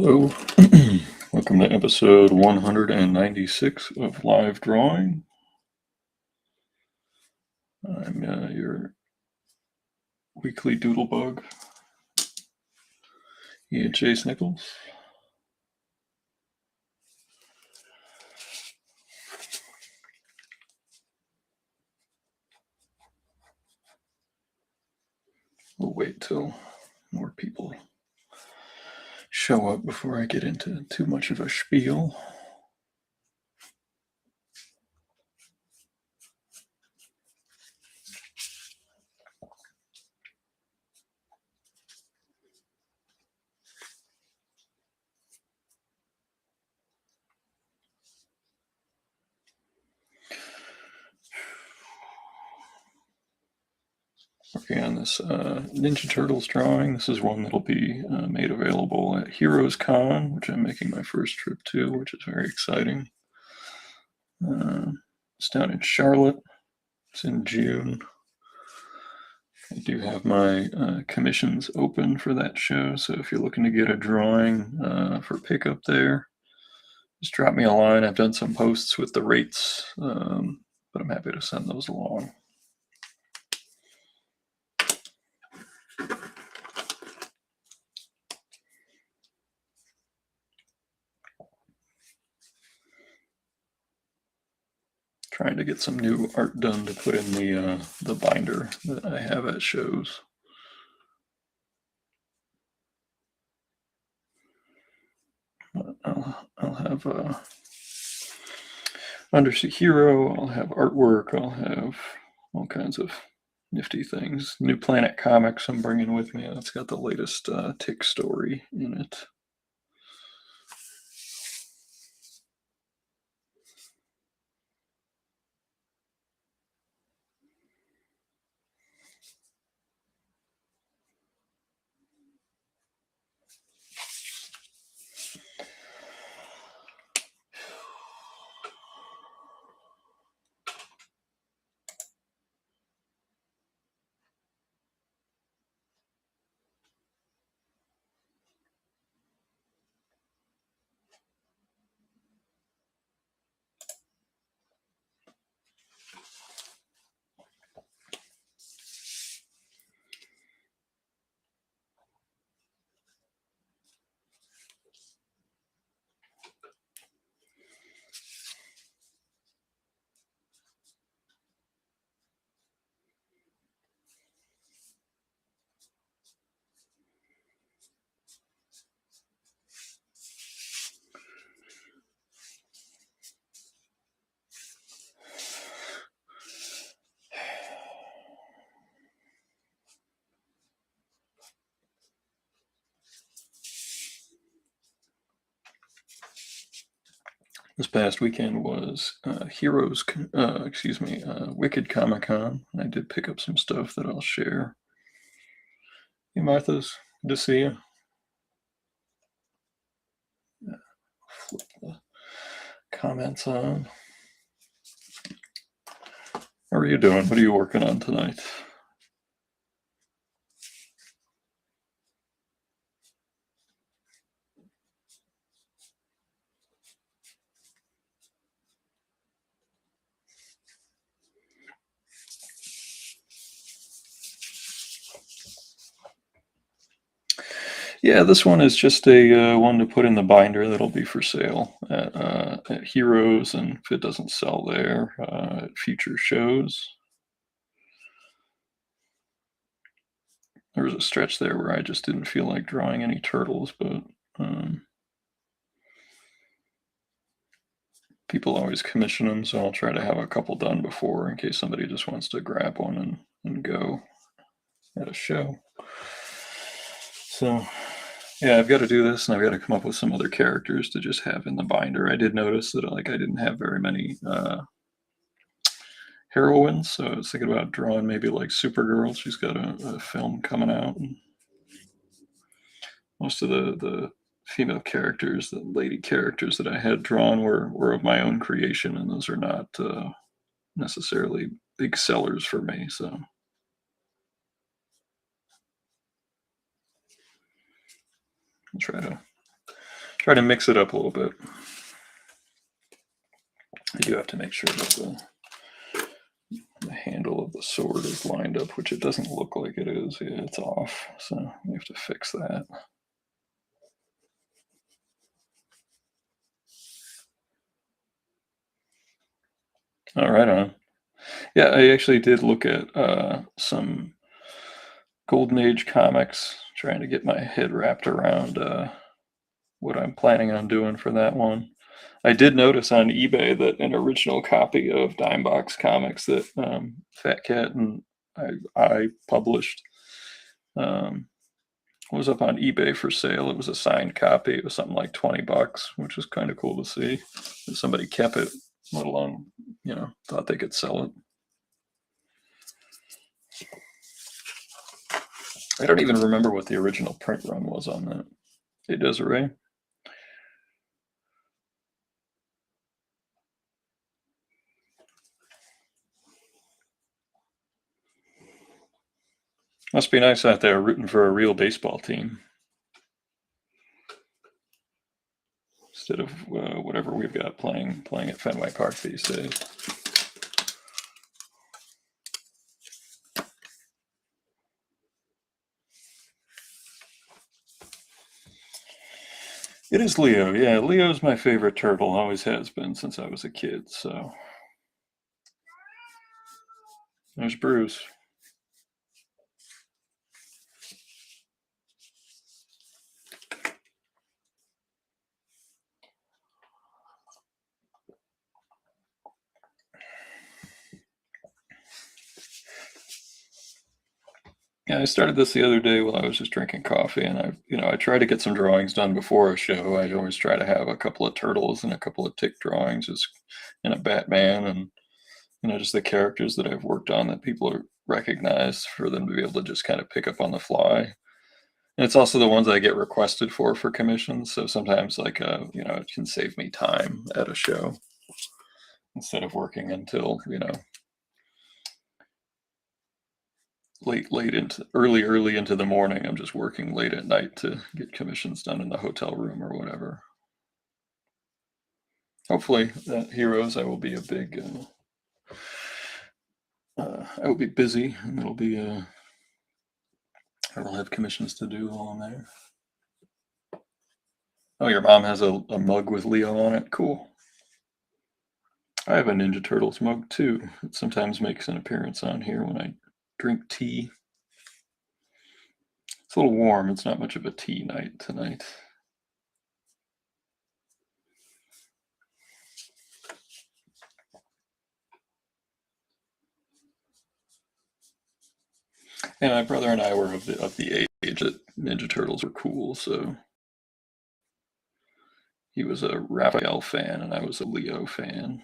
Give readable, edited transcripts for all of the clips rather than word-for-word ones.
Hello, welcome to episode 196 of Live Drawing. I'm your weekly doodlebug, Chase Nichols. We'll wait till more people show up before I get into too much of a spiel. Working on this Ninja Turtles drawing. This is one that'll be made available at Heroes Con, which I'm making my first trip to, which is very exciting. It's down in Charlotte. It's in June. I do have my commissions open for that show, so if you're looking to get a drawing for pickup there, just drop me a line. I've done some posts with the rates, but I'm happy to send those along. Trying to get some new art done to put in the binder that I have at shows. I'll have Undersea Hero, I'll have artwork, I'll have all kinds of nifty things. New Planet Comics I'm bringing with me. That's got the latest Tick story in it. This past weekend was Wicked Comic Con. I did pick up some stuff that I'll share. Hey, Martha's, good to see you. Flip the comments on. How are you doing? What are you working on tonight? Yeah, this one is just a one to put in the binder that'll be for sale at Heroes, and if it doesn't sell there, at future shows. There was a stretch there where I just didn't feel like drawing any turtles, but people always commission them, so I'll try to have a couple done before in case somebody just wants to grab one and go at a show. So yeah, I've got to do this, and I've got to come up with some other characters to just have in the binder. I did notice that I didn't have very many heroines, so I was thinking about drawing maybe like Supergirl. She's got a film coming out, and most of the female characters, the lady characters that I had drawn were of my own creation, and those are not necessarily big sellers for me. So I'll try to Try to mix it up a little bit. I do have to make sure that the handle of the sword is lined up, which it doesn't look like it is. Yeah, it's off, so we have to fix that. All right, on. Yeah, I actually did look at some Golden Age comics, trying to get my head wrapped around what I'm planning on doing for that one. I did notice on eBay that an original copy of Dimebox Comics that Fat Cat and I published was up on eBay for sale. It was a signed copy. It was something like $20, which was kind of cool to see that somebody kept it, let alone, thought they could sell it. I don't even remember what the original print run was on that. Hey, Desiree. Must be nice out there rooting for a real baseball team instead of whatever we've got playing at Fenway Park these days. It is Leo. Yeah, Leo's my favorite turtle. Always has been since I was a kid. So there's Bruce. Yeah, I started this the other day while I was just drinking coffee, and I try to get some drawings done before a show. I always try to have a couple of turtles and a couple of tick drawings, and a Batman, and just the characters that I've worked on that people are recognize for them to be able to just kind of pick up on the fly. And it's also the ones I get requested for commissions. So sometimes, like, it can save me time at a show instead of working until late into early into the morning. I'm just working late at night to get commissions done in the hotel room or whatever. Hopefully, that Heroes, I will be a big. I will be busy, and it'll be. I will have commissions to do while I'm there. Oh, your mom has a mug with Leo on it. Cool. I have a Ninja Turtles mug too. It sometimes makes an appearance on here when I drink tea. It's a little warm. It's not much of a tea night tonight. And my brother and I were of the age that Ninja Turtles were cool, so he was a Raphael fan and I was a Leo fan.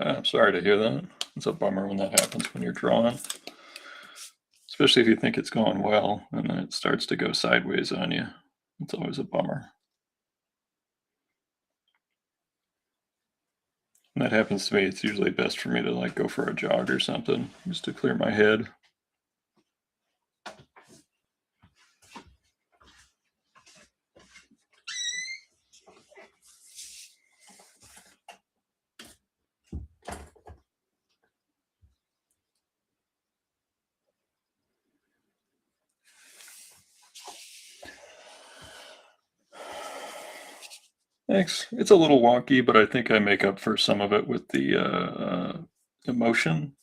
I'm sorry to hear that. It's a bummer when that happens when you're drawing, especially if you think it's going well and then it starts to go sideways on you. It's always a bummer. When that happens to me, it's usually best for me to like go for a jog or something just to clear my head. Thanks. It's a little wonky, but I think I make up for some of it with the emotion,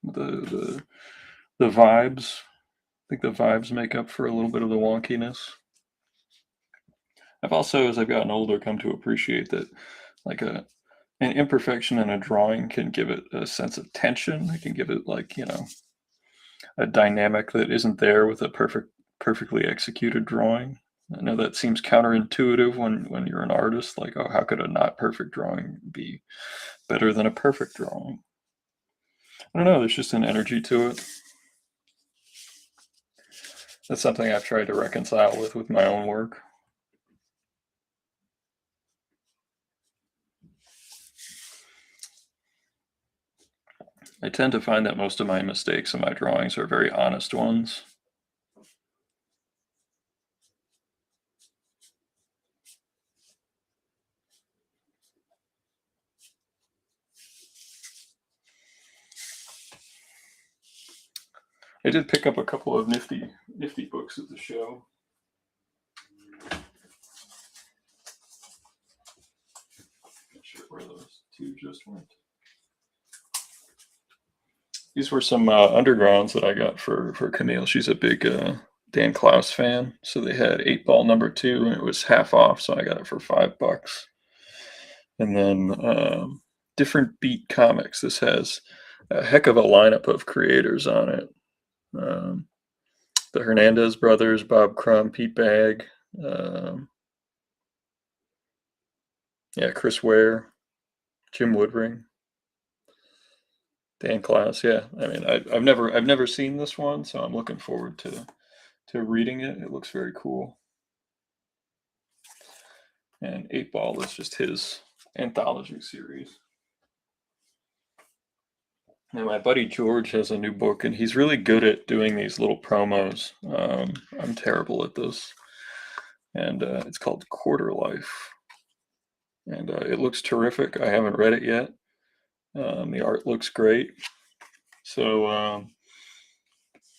the vibes. I think the vibes make up for a little bit of the wonkiness. I've also, as I've gotten older, come to appreciate that, like an imperfection in a drawing can give it a sense of tension. It can give it like a dynamic that isn't there with a perfectly executed drawing. I know that seems counterintuitive when you're an artist. Like, oh, how could a not perfect drawing be better than a perfect drawing? I don't know. There's just an energy to it. That's something I've tried to reconcile with my own work. I tend to find that most of my mistakes in my drawings are very honest ones. I did pick up a couple of nifty books at the show. Not sure where those two just went. These were some undergrounds that I got for Camille. She's a big Dan Klaus fan, so they had 8-Ball #2, and it was half off, so I got it for $5. And then Different Beat Comics. This has a heck of a lineup of creators on it. The Hernandez brothers, Bob Crumb, Pete Bagg, Chris Ware, Jim Woodring, Dan Klaus. Yeah, I mean, I've never seen this one, so I'm looking forward to reading it. It looks very cool. And 8-Ball is just his anthology series. And my buddy George has a new book, and he's really good at doing these little promos. I'm terrible at this. And it's called Quarter Life. And it looks terrific. I haven't read it yet. The art looks great. So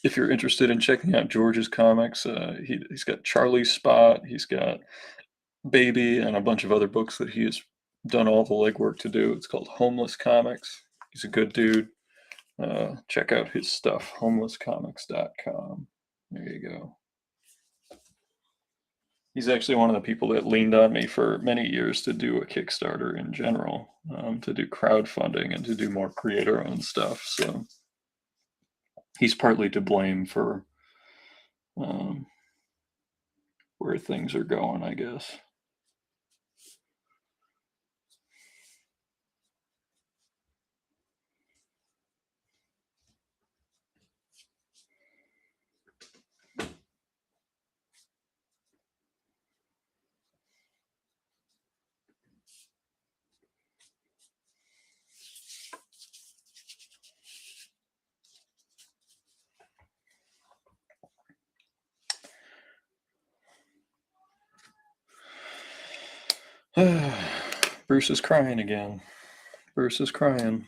if you're interested in checking out George's comics, he's got Charlie's Spot, he's got Baby, and a bunch of other books that he has done all the legwork to do. It's called Homeless Comics. He's a good dude. Check out his stuff, homelesscomics.com. There you go. He's actually one of the people that leaned on me for many years to do a Kickstarter in general, to do crowdfunding and to do more creator-owned stuff. So he's partly to blame for where things are going, I guess. Bruce is crying again. Bruce is crying.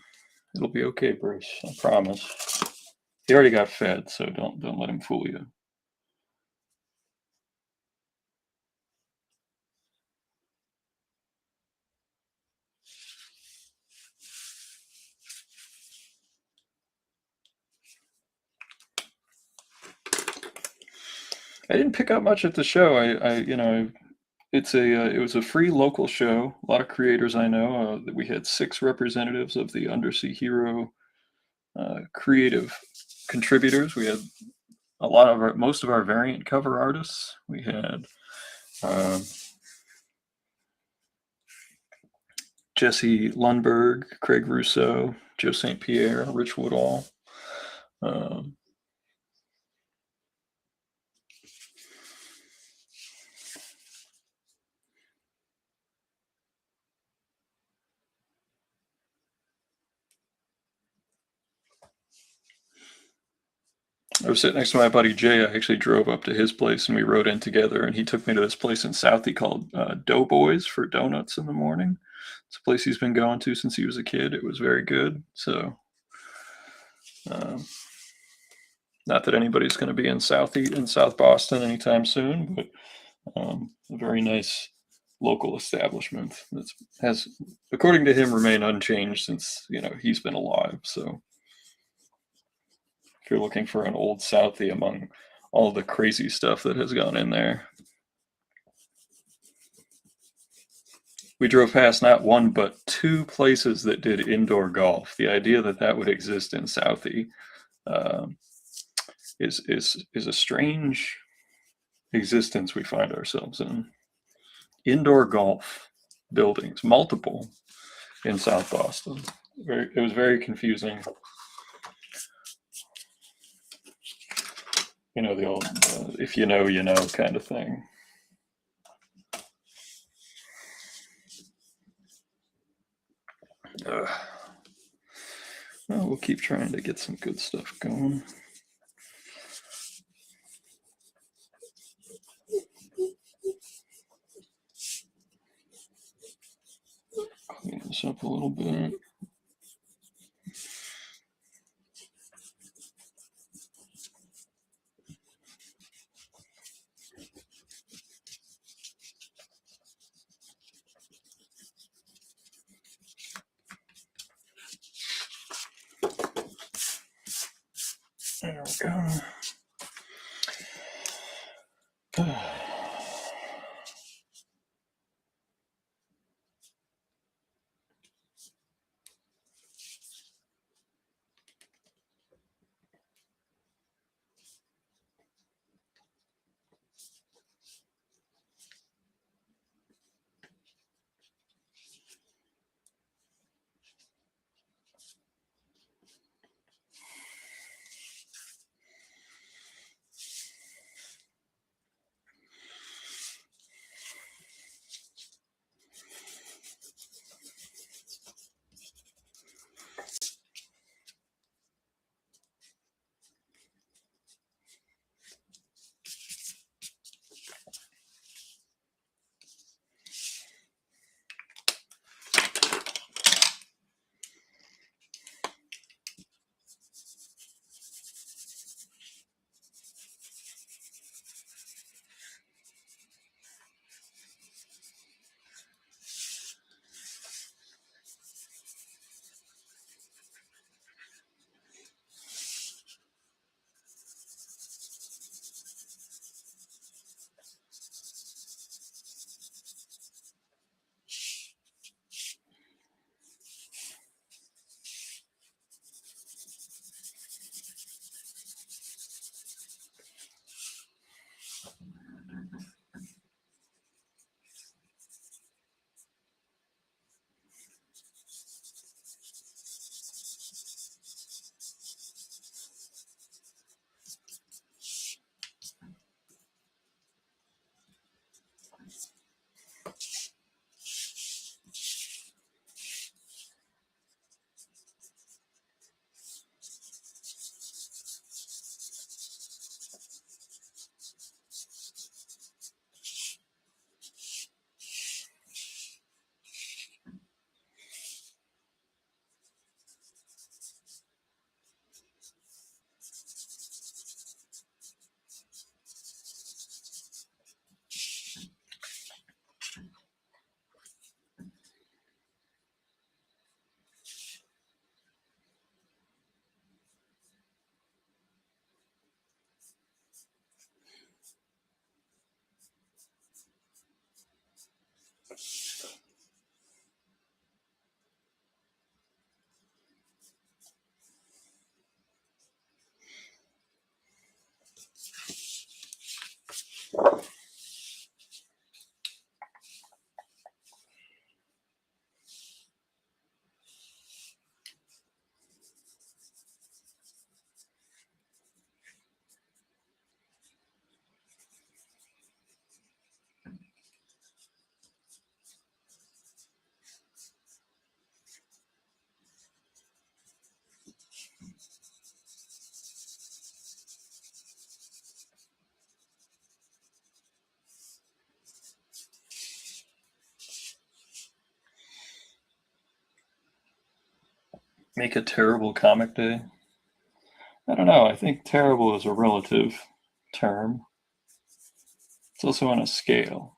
It'll be okay, Bruce. I promise. He already got fed, so don't let him fool you. I didn't pick up much at the show. It was a free local show. A lot of creators I know. We had 6 representatives of the Undersea Hero creative contributors. We had most of our variant cover artists. We had Jesse Lundberg, Craig Rousseau, Joe St. Pierre, Rich Woodall. I was sitting next to my buddy Jay. I actually drove up to his place and we rode in together, and he took me to this place in Southie called Doughboys for donuts in the morning. It's a place he's been going to since he was a kid. It was very good. So not that anybody's going to be in South Boston anytime soon, but a very nice local establishment that has, according to him, remained unchanged since he's been alive. So if you're looking for an old Southie among all the crazy stuff that has gone in there. We drove past not one but 2 places that did indoor golf. The idea that that would exist in Southie is a strange existence we find ourselves in. Indoor golf buildings, multiple, in South Boston. It was very confusing. You know, the old if you know kind of thing. Well, we'll keep trying to get some good stuff going. Clean this up a little bit. There we go. Make a terrible comic day? I don't know. I think terrible is a relative term. It's also on a scale.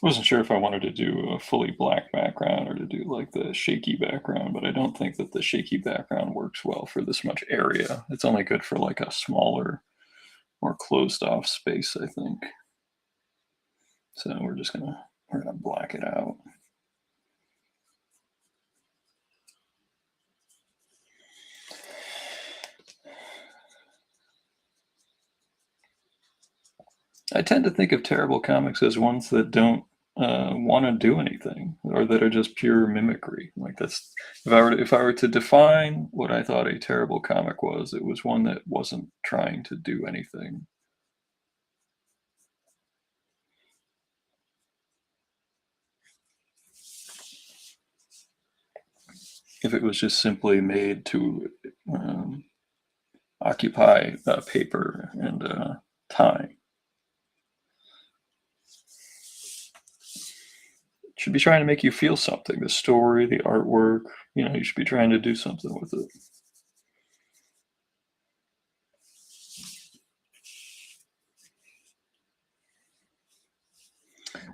Wasn't sure if I wanted to do a fully black background or to do like the shaky background, but I don't think that the shaky background works well for this much area. It's only good for like a smaller, more closed off space, I think. So we're gonna black it out. I tend to think of terrible comics as ones that don't want to do anything, or that are just pure mimicry. Like that's if I were to define what I thought a terrible comic was, it was one that wasn't trying to do anything. If it was just simply made to um, occupy paper and time. It should be trying to make you feel something. The story, the artwork, you should be trying to do something with it.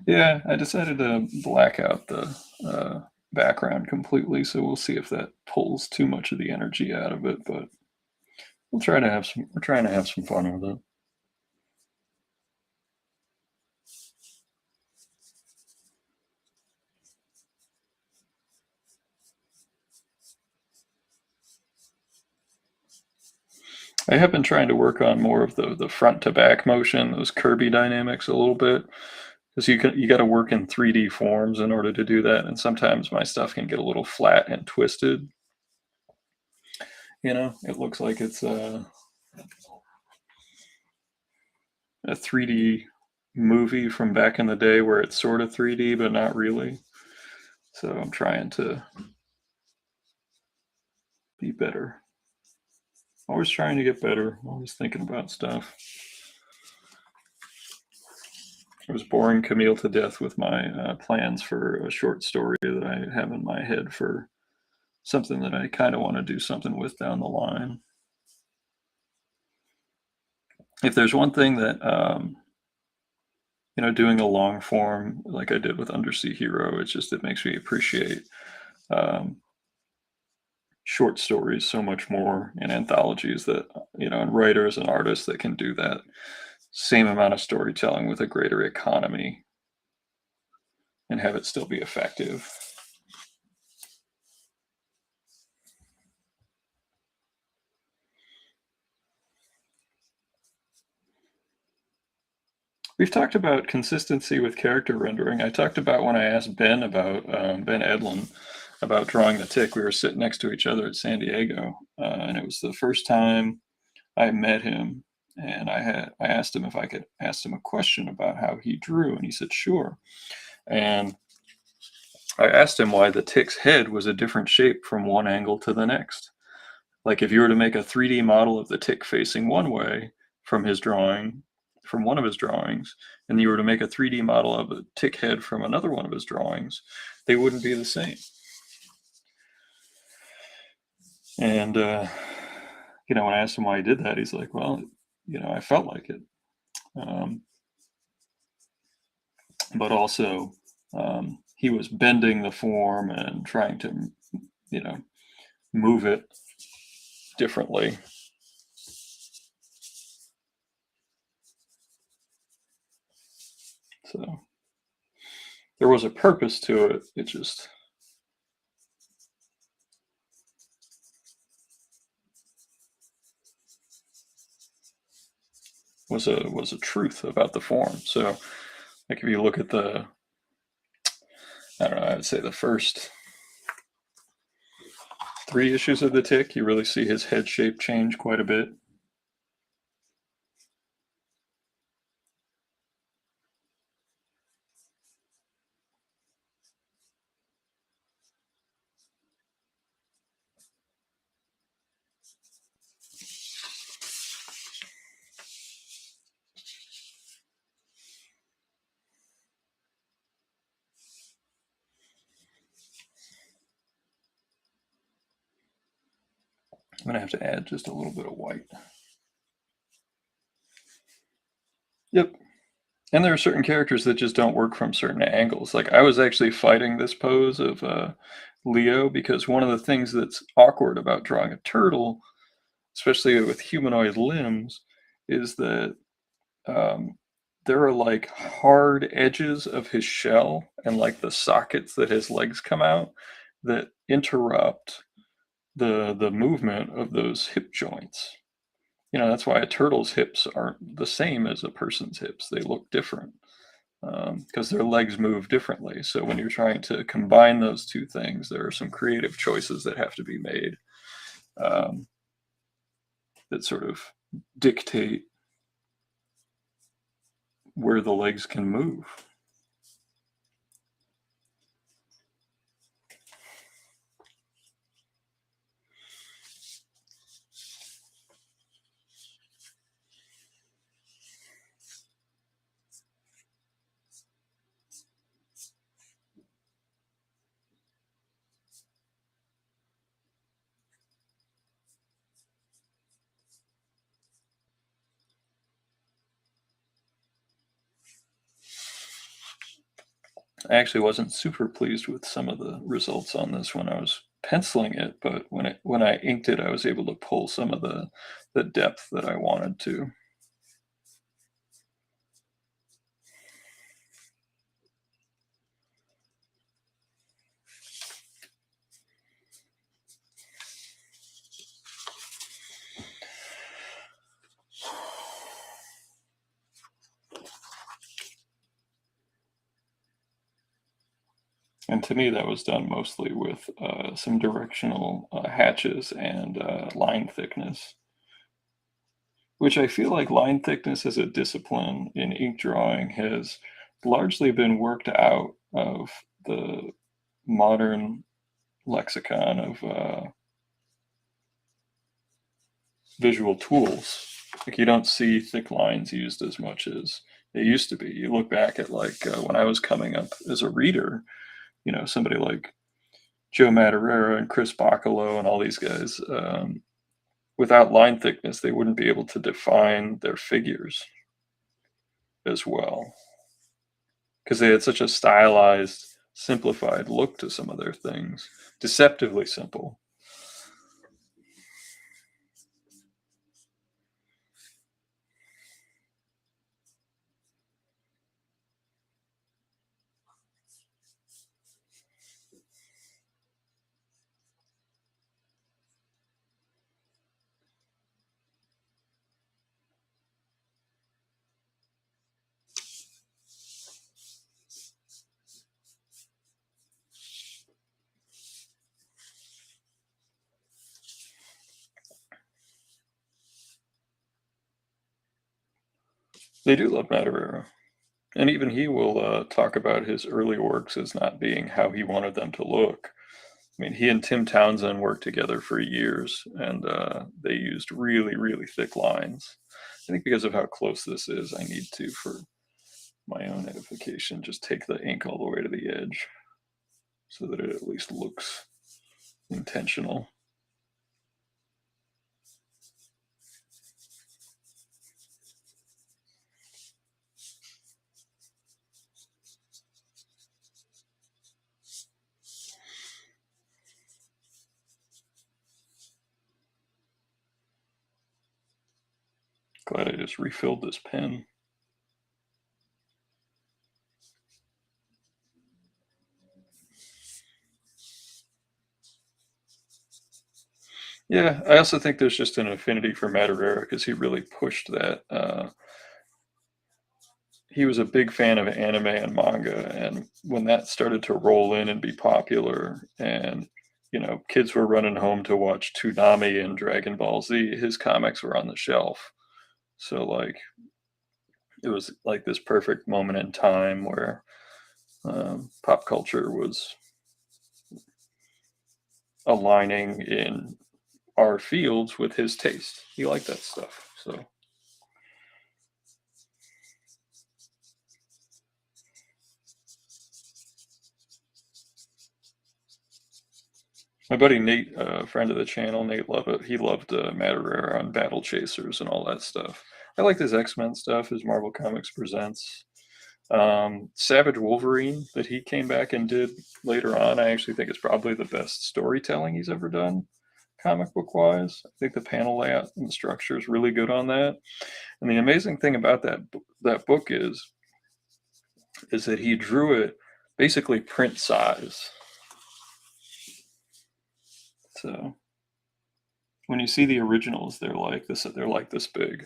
Yeah, I decided to black out the background completely, so we'll see if that pulls too much of the energy out of it. But we're trying to have some fun with it. I have been trying to work on more of the front to back motion, those Kirby dynamics a little bit, because you got to work in 3D forms in order to do that, and sometimes my stuff can get a little flat and twisted. It looks like it's a 3D movie from back in the day where it's sort of 3D but not really. So I'm trying to be better. Always trying to get better. Always thinking about stuff. I was boring Camille to death with my plans for a short story that I have in my head for something that I kind of want to do something with down the line. If there's one thing that doing a long form like I did with Undersea Hero, it makes me appreciate um, short stories so much more in anthologies that and writers and artists that can do that same amount of storytelling with a greater economy and have it still be effective. We've talked about consistency with character rendering. I talked about when I asked Ben Edlin about drawing the tick. We were sitting next to each other at San Diego, and it was the first time I met him. And I asked him if I could ask him a question about how he drew, and he said sure. And I asked him why the tick's head was a different shape from one angle to the next. Like if you were to make a 3D model of the tick facing one way from his drawing, from one of his drawings, and you were to make a 3D model of a tick head from another one of his drawings, they wouldn't be the same. And when I asked him why he did that, he's like, "Well, I felt like it, um, but also he was bending the form and trying to, you know, move it differently." So there was a purpose to it. It just was a truth about the form. So like if you look at I don't know, I would say the first 3 issues of the Tick, you really see his head shape change quite a bit. I'm gonna have to add just a little bit of white. Yep. And there are certain characters that just don't work from certain angles. Like, I was actually fighting this pose of Leo because one of the things that's awkward about drawing a turtle, especially with humanoid limbs, is that um, there are like hard edges of his shell and like the sockets that his legs come out that interrupt the movement of those hip joints. You know, that's why a turtle's hips aren't the same as a person's hips. They look different because their legs move differently. So when you're trying to combine those two things, there are some creative choices that have to be made um, that sort of dictate where the legs can move. I actually wasn't super pleased with some of the results on this when I was penciling it, but when I inked it, I was able to pull some of the depth that I wanted to. And to me, that was done mostly with some directional hatches and line thickness, which I feel like line thickness as a discipline in ink drawing has largely been worked out of the modern lexicon of visual tools. Like, you don't see thick lines used as much as it used to be. You look back at like when I was coming up as a reader, you know, somebody like Joe Madureira and Chris Bacalo and all these guys, without line thickness, they wouldn't be able to define their figures as well because they had such a stylized, simplified look to some of their things, deceptively simple. They do love Madureira. And even he will talk about his early works as not being how he wanted them to look. I mean, he and Tim Townsend worked together for years, and they used really, really thick lines. I think because of how close this is, I need to, for my own edification, just take the ink all the way to the edge so that it at least looks intentional. Glad I just refilled this pen. Yeah, I also think there's just an affinity for Madureira because he really pushed that. He was a big fan of anime and manga, and when that started to roll in and be popular, and you know, kids were running home to watch Toonami and Dragon Ball Z, his comics were on the shelf. So like, it was like this perfect moment in time where pop culture was aligning in our fields with his taste. He liked that stuff. So my buddy Nate, friend of the channel, Nate Lovett, he loved Madureira on Battle Chasers and all that stuff. I liked his X-Men stuff, his Marvel Comics Presents. Savage Wolverine that he came back and did later on, I actually think it's probably the best storytelling he's ever done, comic book wise. I think the panel layout and the structure is really good on that. And the amazing thing about that book is that he drew it basically print size. So when you see the originals, they're like this. They're like this big,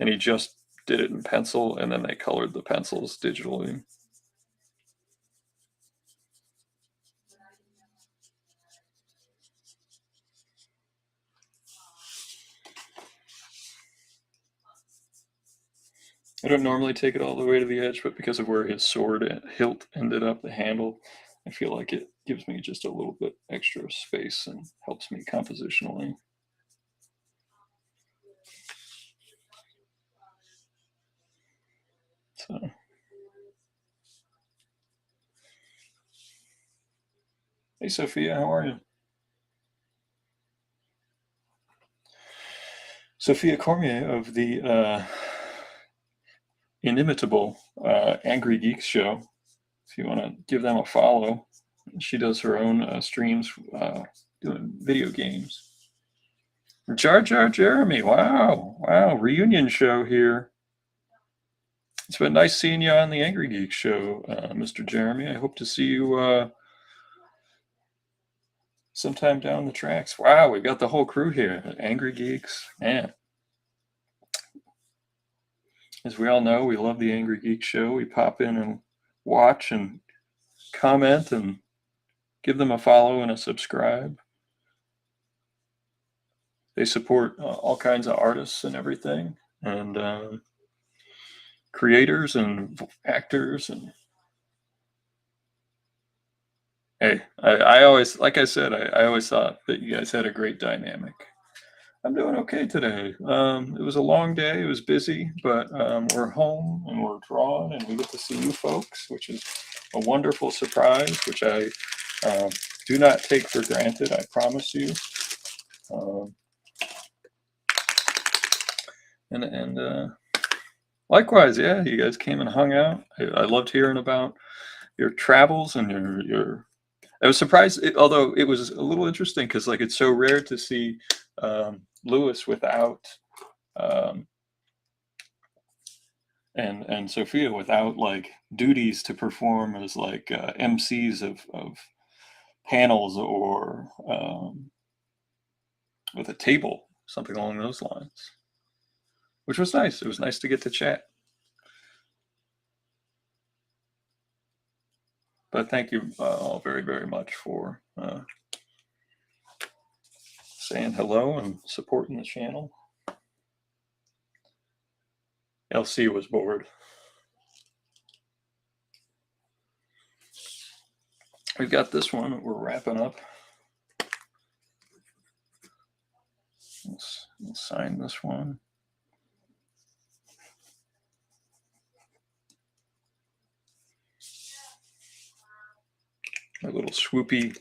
and he just did it in pencil, and then they colored the pencils digitally. I don't normally take it all the way to the edge, but because of where his sword hilt ended up, the handle, I feel like it gives me just a little bit extra space and helps me compositionally. So, hey Sophia, how are you? Sophia Cormier of the inimitable Angry Geeks show. If you want to give them a follow, she does her own streams doing video games. Jar Jar Jeremy, wow, reunion show here. It's been nice seeing you on the Angry Geeks show, Mr. Jeremy. I hope to see you sometime down the tracks. Wow, we got the whole crew here. Angry Geeks, man. As we all know, we love the Angry Geeks show. We pop in and watch and comment and give them a follow and a subscribe. They support all kinds of artists and everything, and creators and actors. And hey, I always, like I said, I always thought that you guys had a great dynamic. I'm doing okay today. It was a long day. It was busy, but we're home and we're drawing, and we get to see you folks, which is a wonderful surprise, which I do not take for granted. I promise you. And likewise, yeah, you guys came and hung out. I loved hearing about your travels and your. I was surprised, although it was a little interesting because like it's so rare to see Lewis without and Sophia without like duties to perform as like MCs of panels or with a table, something along those lines, which was nice. It was nice to get to chat. But thank you all very, very much for saying hello and supporting the channel. LC was bored. We've got this one that we're wrapping up. Let's sign this one. A little swoopy.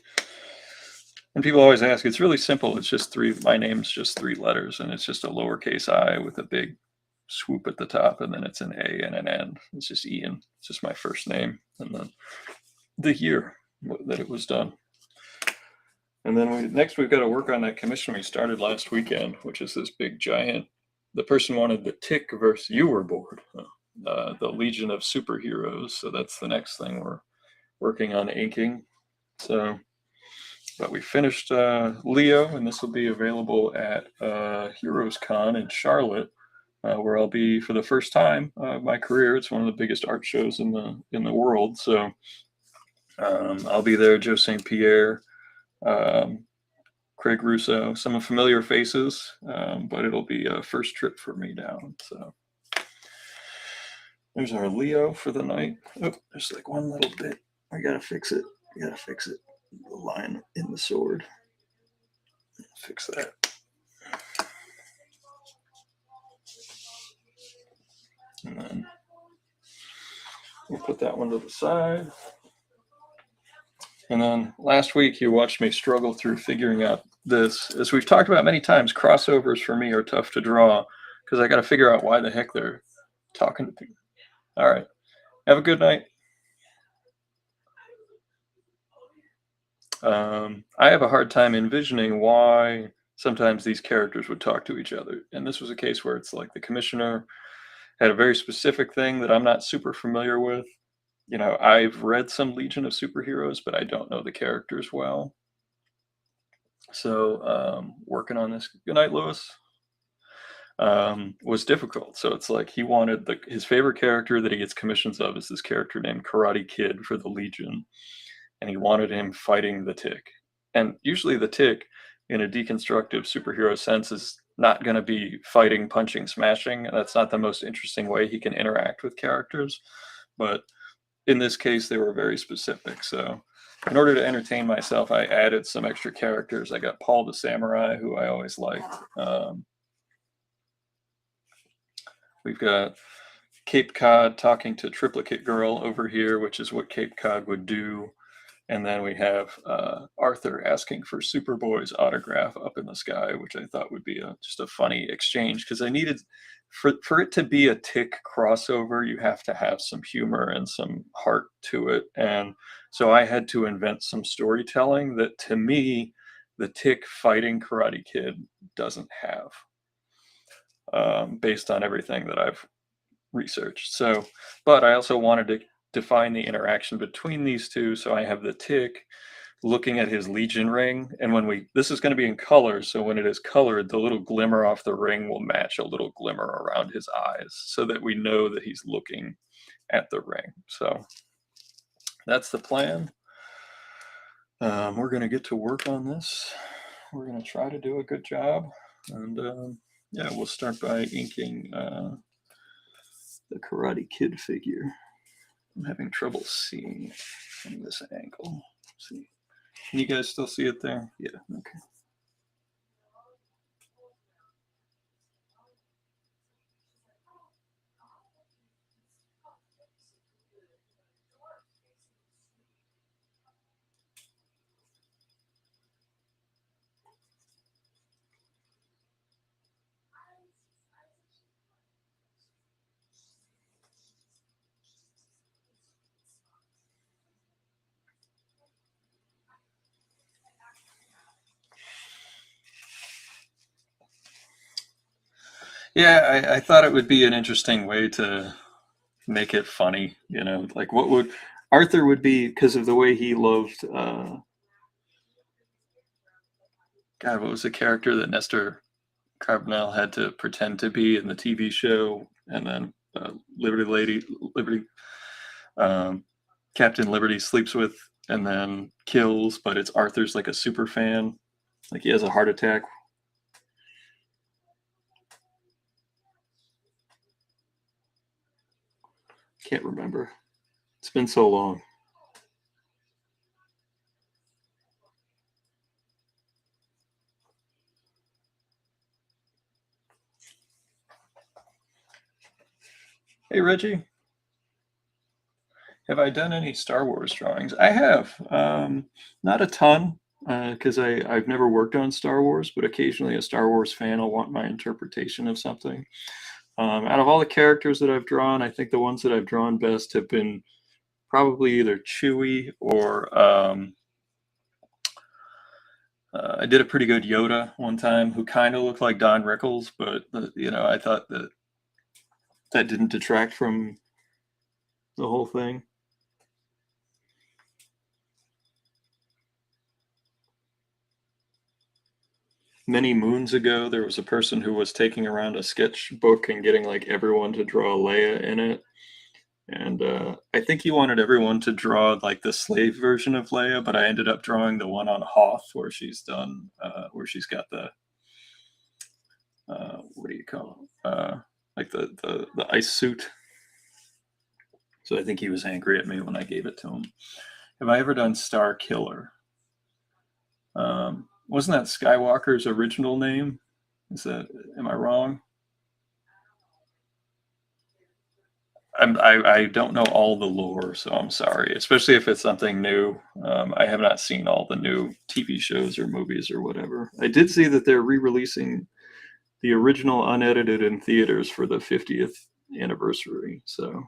And people always ask, it's really simple. It's just my name's just 3 letters, and it's just a lowercase I with a big swoop at the top, and then it's an A and an N. It's just Ian. It's just my first name, and then the year that it was done. And then next we've got to work on that commission we started last weekend, which is this big giant. The person wanted the Tick versus You Were Bored, the Legion of Superheroes. So that's the next thing we're working on inking. So, but we finished Leo, and this will be available at Heroes Con in Charlotte, where I'll be for the first time of my career. It's one of the biggest art shows in the world. So I'll be there. Joe St. Pierre, Craig Russo, some familiar faces, but it'll be a first trip for me down. So there's our Leo for the night. Oh, there's like one little bit. I gotta fix it. The line in the sword. Fix that. And then we'll put that one to the side. And then last week you watched me struggle through figuring out this. As we've talked about many times, crossovers for me are tough to draw because I got to figure out why the heck they're talking to people. All right. Have a good night. I have a hard time envisioning why sometimes these characters would talk to each other. And this was a case where it's like the commissioner had a very specific thing that I'm not super familiar with. You know, I've read some Legion of Superheroes, but I don't know the characters well. So working on this, good night, Lewis, was difficult. So it's like he wanted his favorite character that he gets commissions of is this character named Karate Kid for the Legion, and he wanted him fighting the Tick. And usually the Tick, in a deconstructive superhero sense, is not going to be fighting, punching, smashing. That's not the most interesting way he can interact with characters. But in this case, they were very specific. So in order to entertain myself, I added some extra characters. I got Paul the Samurai, who I always liked. We've got Cape Cod talking to Triplicate Girl over here, which is what Cape Cod would do. And then we have Arthur asking for Superboy's autograph up in the sky, which I thought would be just a funny exchange because I needed for it to be a Tick crossover, you have to have some humor and some heart to it. And so I had to invent some storytelling that to me, the Tick fighting Karate Kid doesn't have, based on everything that I've researched. So, but I also wanted to define the interaction between these two. So I have the Tick looking at his Legion ring, and this is going to be in color, so when it is colored, the little glimmer off the ring will match a little glimmer around his eyes, so that we know that he's looking at the ring. So that's the plan. We're going to get to work on this. We're going to try to do a good job, and yeah, we'll start by inking the Karate Kid figure. I'm having trouble seeing from this angle. Let's see. Can you guys still see it there? Yeah, okay. Yeah, I thought it would be an interesting way to make it funny, you know, like what would Arthur would be because of the way he loved God, what was the character that Nestor Carbonell had to pretend to be in the TV show, and then Liberty, um, Captain Liberty sleeps with and then kills, but it's Arthur's like a super fan, like he has a heart attack. Can't remember. It's been so long. Hey Reggie, have I done any Star Wars drawings? I have. Not a ton, because I've never worked on Star Wars, but occasionally a Star Wars fan will want my interpretation of something. Out of all the characters that I've drawn, I think the ones that I've drawn best have been probably either Chewie or I did a pretty good Yoda one time who kind of looked like Don Rickles, but you know, I thought that didn't detract from the whole thing. Many moons ago, there was a person who was taking around a sketchbook and getting like everyone to draw Leia in it. And I think he wanted everyone to draw like the slave version of Leia, but I ended up drawing the one on Hoth where she's done, where she's got the, what do you call it? Like the ice suit. So I think he was angry at me when I gave it to him. Have I ever done Star Killer? Wasn't that Skywalker's original name? Am I wrong? I don't know all the lore, so I'm sorry. Especially if it's something new. I have not seen all the new TV shows or movies or whatever. I did see that they're re-releasing the original unedited in theaters for the 50th anniversary. So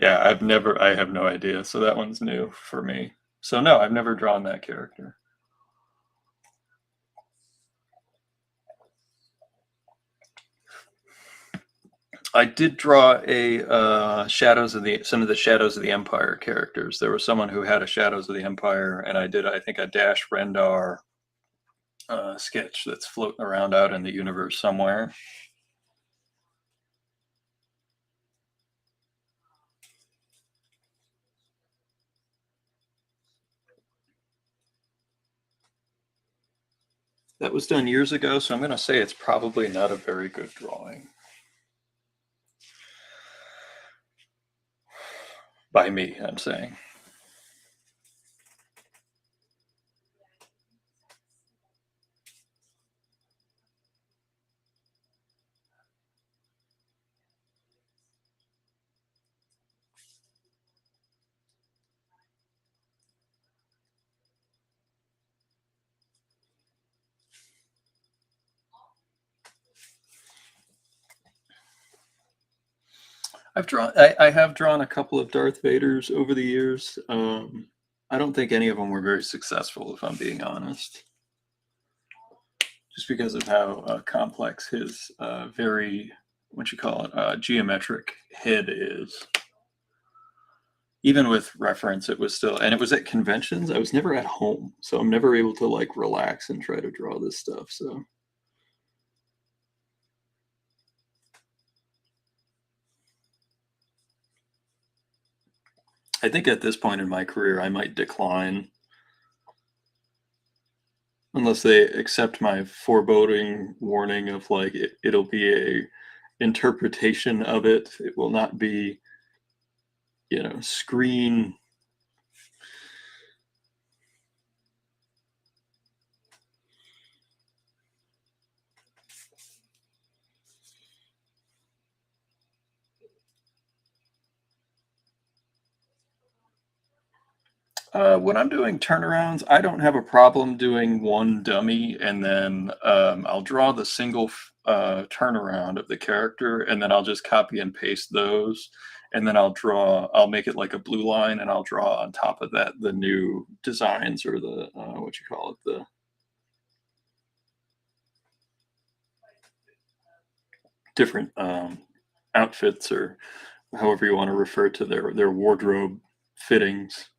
Yeah, I have no idea. So that one's new for me. So no, I've never drawn that character. I did draw a some of the Shadows of the Empire characters. There was someone who had a Shadows of the Empire, and I did, I think, a Dash Rendar sketch that's floating around out in the universe somewhere. That was done years ago, so I'm going to say it's probably not a very good drawing. By me, I'm saying. I have drawn a couple of Darth Vaders over the years. I don't think any of them were very successful, if I'm being honest. Just because of how complex his very, what you call it, geometric head is. Even with reference, it was still, and it was at conventions. I was never at home, so I'm never able to like relax and try to draw this stuff. So I think at this point in my career, I might decline unless they accept my foreboding warning of like it'll be a interpretation of it. It will not be, screen. When I'm doing turnarounds, I don't have a problem doing one dummy, and then I'll draw the single turnaround of the character, and then I'll just copy and paste those, and then I'll make it like a blue line, and I'll draw on top of that the new designs or the what you call it, the different outfits or however you want to refer to their wardrobe fittings.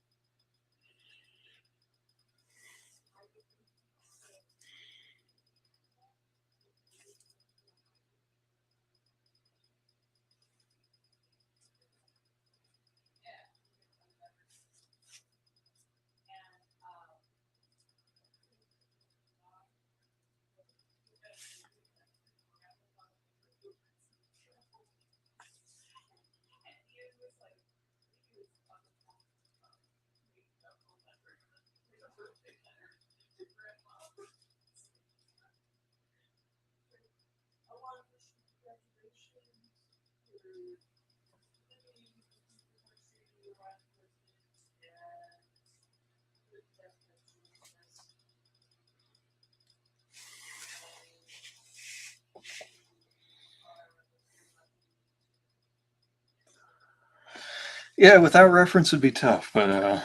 Yeah, without reference would be tough, but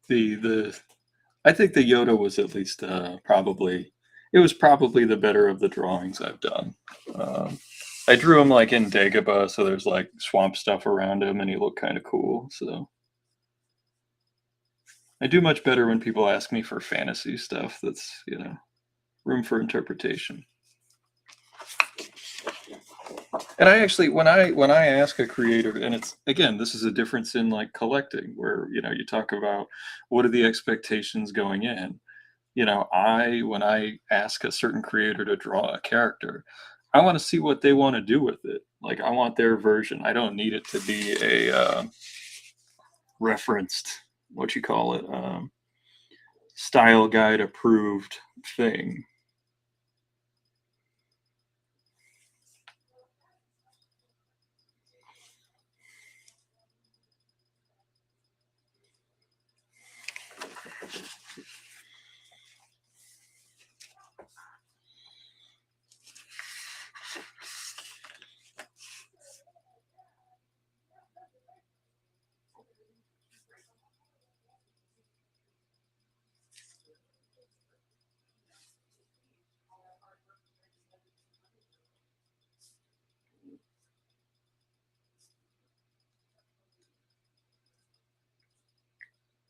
the I think the Yoda was at least probably, it was probably the better of the drawings I've done. I drew him like in Dagobah, so there's like swamp stuff around him, and he looked kind of cool. So I do much better when people ask me for fantasy stuff. That's room for interpretation. And I actually, when I ask a creator, and it's again, this is a difference in like collecting, where you talk about what are the expectations going in. I when I ask a certain creator to draw a character, I want to see what they want to do with it. Like I want their version. I don't need it to be a referenced, what you call it, style guide approved thing.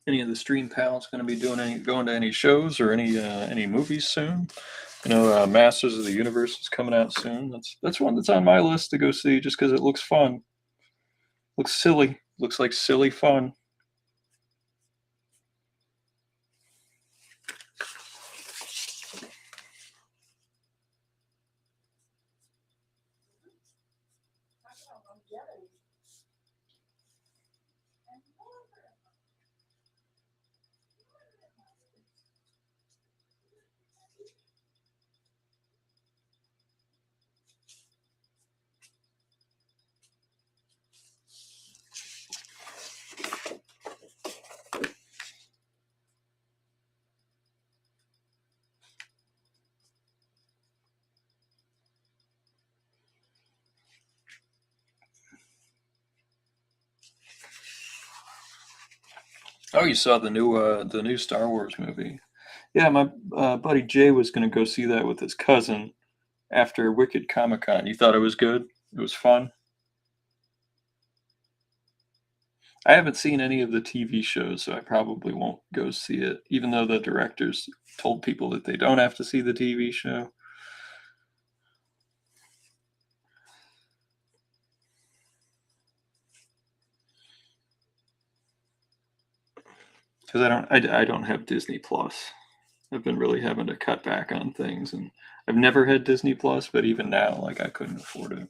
Any of the stream pals going to be going to any shows or any movies soon? You know, Masters of the Universe is coming out soon. That's one that's on my list to go see just because it looks fun. Looks silly. Looks like silly fun. Oh, you saw the new Star Wars movie? Yeah, my buddy Jay was going to go see that with his cousin after Wicked Comic Con. You thought it was good? It was fun. I haven't seen any of the TV shows, so I probably won't go see it, even though the directors told people that they don't have to see the TV show. Because I don't have Disney Plus. I've been really having to cut back on things, and I've never had Disney Plus, but even now, like I couldn't afford it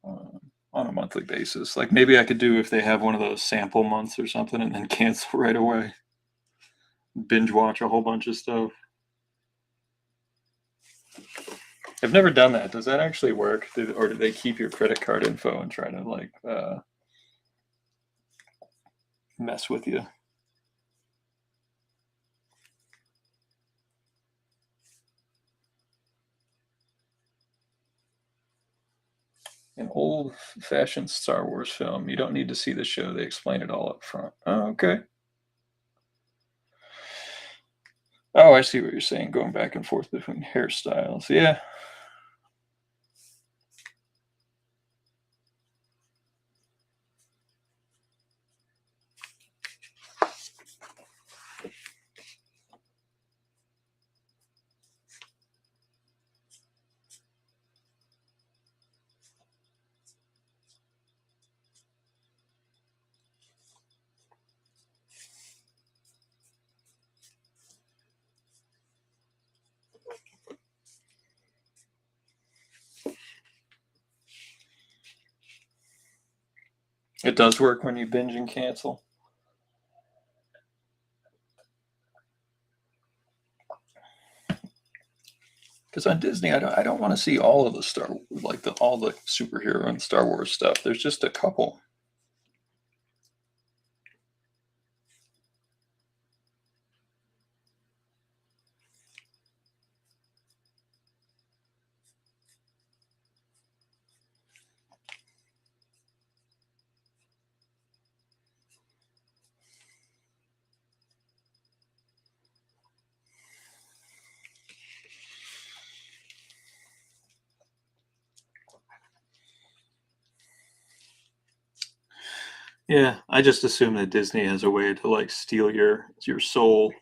on a monthly basis. Like maybe I could do if they have one of those sample months or something, and then cancel right away. Binge watch a whole bunch of stuff. I've never done that. Does that actually work, or do they keep your credit card info and try to like mess with you? An old-fashioned Star Wars film. You don't need to see the show. They explain it all up front. Oh, okay. Oh, I see what you're saying. Going back and forth between hairstyles. Yeah. It does work when you binge and cancel. Because on Disney, I don't want to see all of the all the superhero and Star Wars stuff. There's just a couple. Yeah, I just assume that Disney has a way to like steal your soul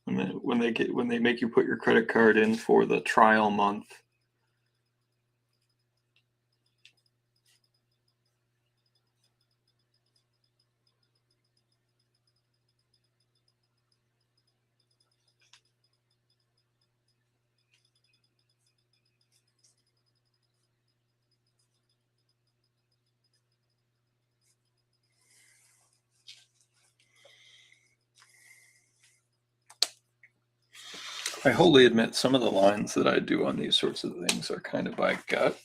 when they make you put your credit card in for the trial month. I wholly admit some of the lines that I do on these sorts of things are kind of by gut,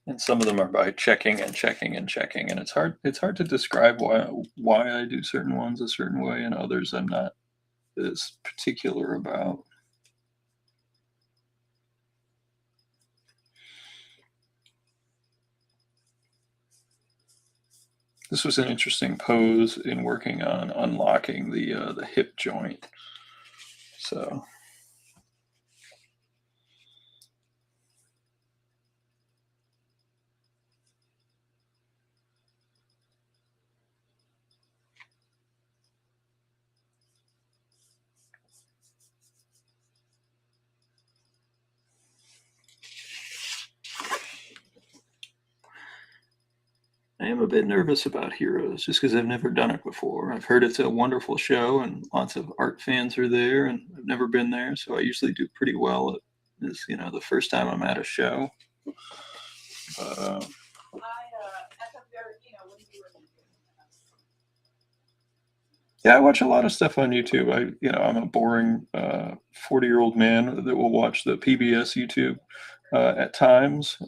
and some of them are by checking and checking and checking, and it's hard to describe why I do certain ones a certain way and others I'm not as particular about. This was an interesting pose in working on unlocking the hip joint. So I am a bit nervous about Heroes just because I've never done it before. I've heard it's a wonderful show and lots of art fans are there, and I've never been there, so I usually do pretty well at this, the first time I'm at a show. But yeah, I watch a lot of stuff on YouTube. I'm a boring 40-year-old man that will watch the PBS YouTube at times.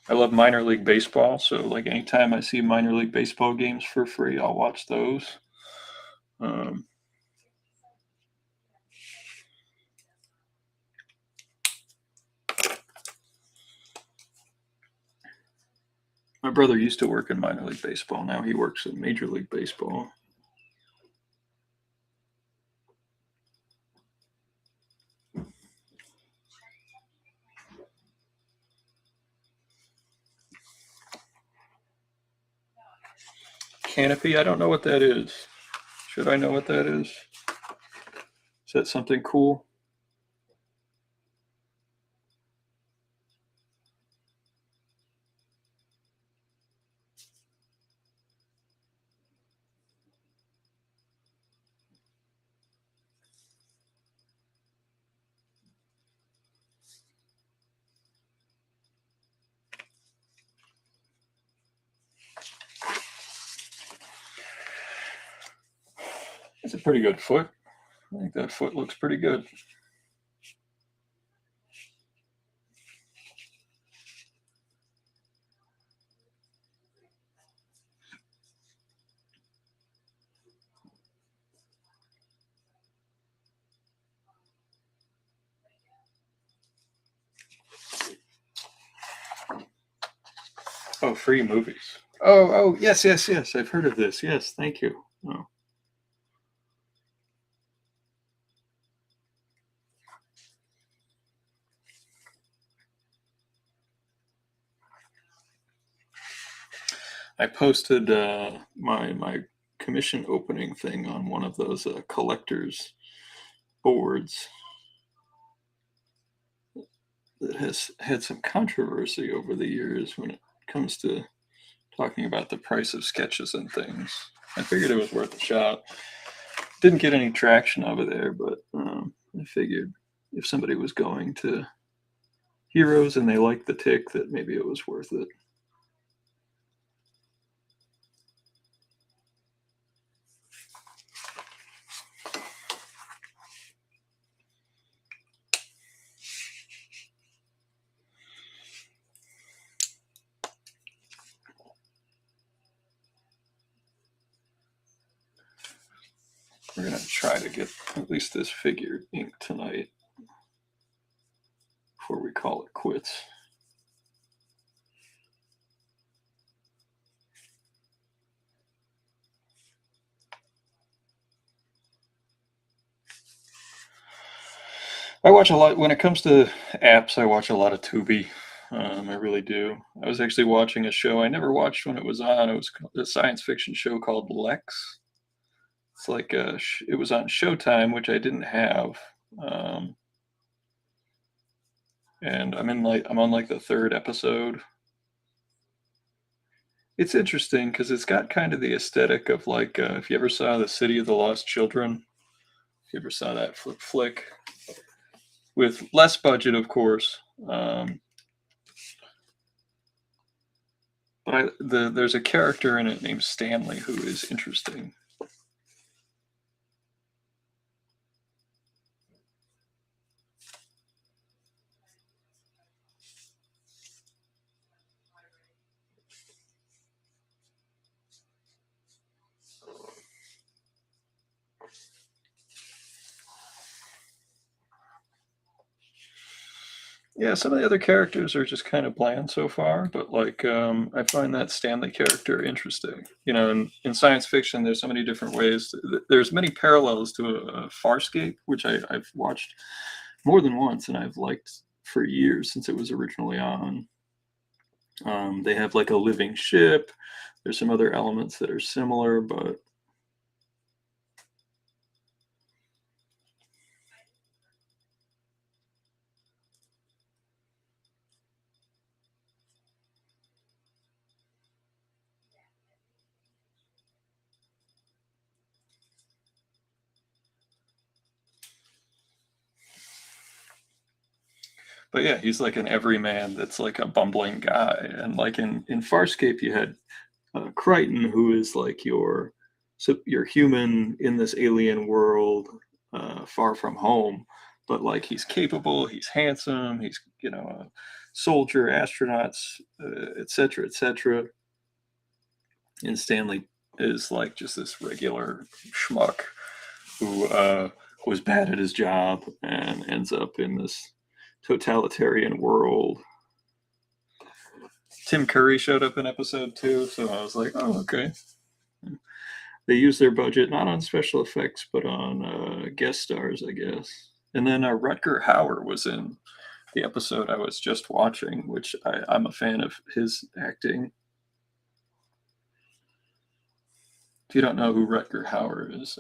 I love minor league baseball, so like anytime I see minor league baseball games for free, I'll watch those. My brother used to work in minor league baseball. Now he works in Major League Baseball. Canopy, I don't know what that is. Should I know what that is? Is that something cool? It's a pretty good foot. I think that foot looks pretty good. Oh, free movies. Oh, yes. I've heard of this. Yes, thank you. Oh. I posted my commission opening thing on one of those collectors boards that has had some controversy over the years when it comes to talking about the price of sketches and things. I figured it was worth a shot. Didn't get any traction over there, but I figured if somebody was going to Heroes and they liked the tick, that maybe it was worth it. We're going to try to get at least this figure inked tonight before we call it quits. I watch a lot when it comes to apps. I watch a lot of Tubi. I really do. I was actually watching a show I never watched when it was on. It was a science fiction show called Lex. It's like it was on Showtime, which I didn't have, and I'm on like the third episode. It's interesting because it's got kind of the aesthetic of like if you ever saw The City of the Lost Children. If you ever saw that flick, with less budget, of course. But there's a character in it named Stanley who is interesting. Yeah, some of the other characters are just kind of bland so far, but like I find that Stanley character interesting. In science fiction, there's so many different ways. There's many parallels to a Farscape, which I've watched more than once, and I've liked for years since it was originally on. They have like a living ship. There's some other elements that are similar, but But yeah, he's like an everyman that's like a bumbling guy. And like in Farscape, you had Crichton, who is like your human in this alien world, far from home. But like he's capable, he's handsome, he's a soldier, astronauts, etc., etc. And Stanley is like just this regular schmuck who was bad at his job and ends up in this totalitarian world. Tim Curry showed up in episode 2, so I was like, oh, okay. They used their budget not on special effects, but on guest stars, I guess. And then Rutger Hauer was in the episode I was just watching, which I'm a fan of his acting. If you don't know who Rutger Hauer is,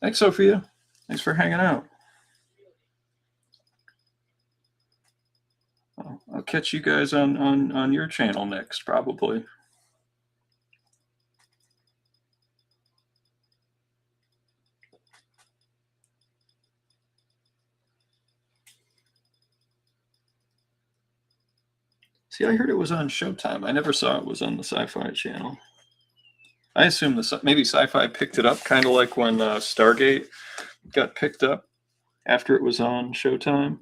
thanks, Sophia. Thanks for hanging out. I'll catch you guys on your channel next, probably. See, I heard it was on Showtime. I never saw it was on the Sci-Fi Channel. I assume maybe Sci-Fi picked it up, kind of like when Stargate got picked up after it was on Showtime.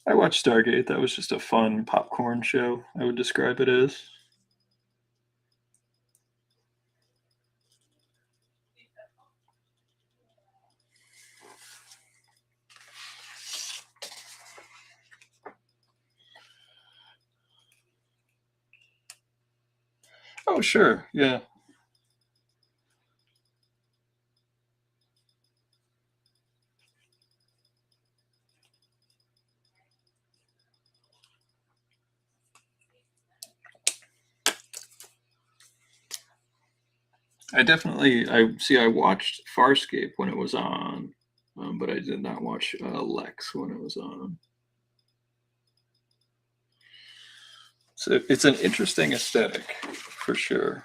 I watched Stargate. That was just a fun popcorn show, I would describe it as. Oh, sure. Yeah. I watched Farscape when it was on, but I did not watch Lex when it was on. So it's an interesting aesthetic, for sure.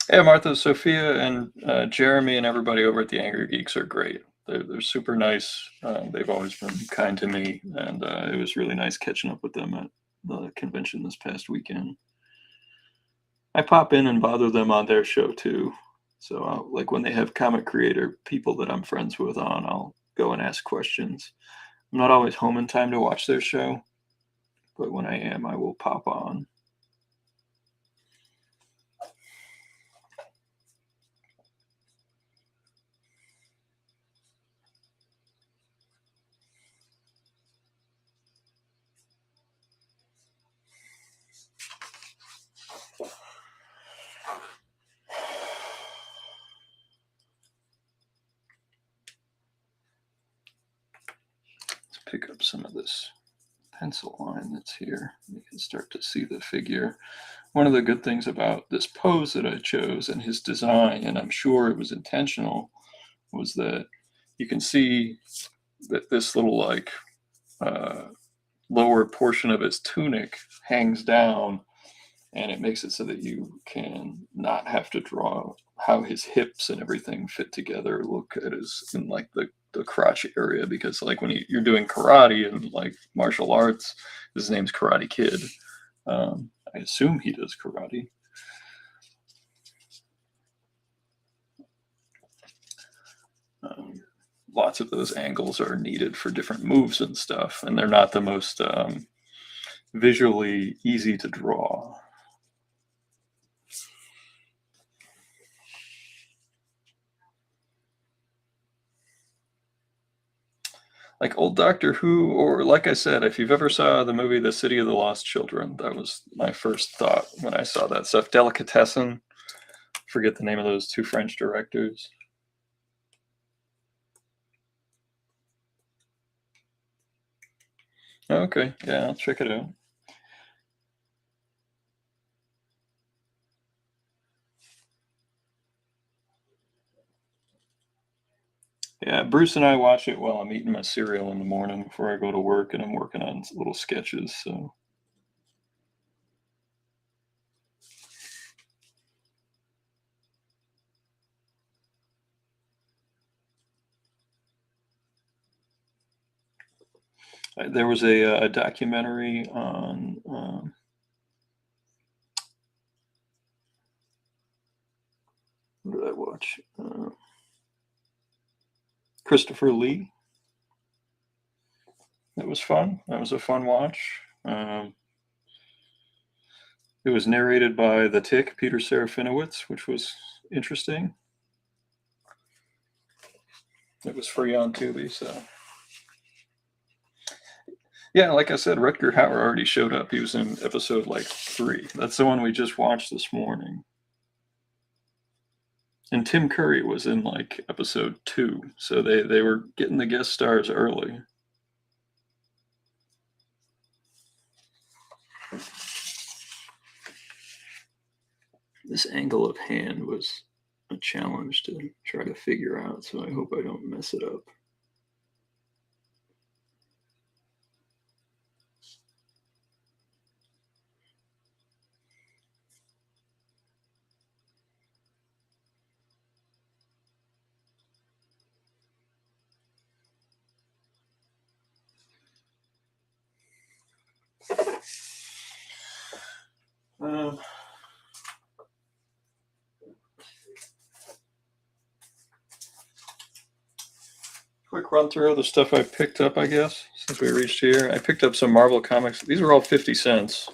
Yeah, Martha, Sophia, and Jeremy, and everybody over at the Angry Geeks are great. They're super nice. They've always been kind to me, and it was really nice catching up with them at the convention this past weekend. I pop in and bother them on their show too. So, like when they have comic creator people that I'm friends with on, I'll go and ask questions. I'm not always home in time to watch their show, but when I am, I will pop on. Let's pick up some of this pencil line that's here. You can start to see the figure. One of the good things about this pose that I chose and his design, and I'm sure it was intentional, was that you can see that this little like lower portion of his tunic hangs down, and it makes it so that you can not have to draw how his hips and everything fit together look at his in like the crotch area, because like when you're doing karate and like martial arts, his name's Karate Kid. I assume he does karate. Lots of those angles are needed for different moves and stuff, and they're not the most visually easy to draw. Like old Doctor Who, or like I said, if you've ever saw the movie The City of the Lost Children, that was my first thought when I saw that stuff. Delicatessen, forget the name of those two French directors. Okay, yeah, I'll check it out. Yeah, Bruce and I watch it while I'm eating my cereal in the morning before I go to work, and I'm working on little sketches. So there was a documentary on what did I watch? Christopher Lee. That was fun. That was a fun watch. It was narrated by the Tick, Peter Serafinowicz, which was interesting. It was free on Tubi, so yeah, like I said, Rutger Hauer already showed up. He was in episode like 3. That's the one we just watched this morning. And Tim Curry was in like episode 2, so they were getting the guest stars early. This angle of hand was a challenge to try to figure out, so I hope I don't mess it up. Quick run through of the stuff I picked up, I guess, since we reached here. I picked up some Marvel Comics. These were all 50 cents.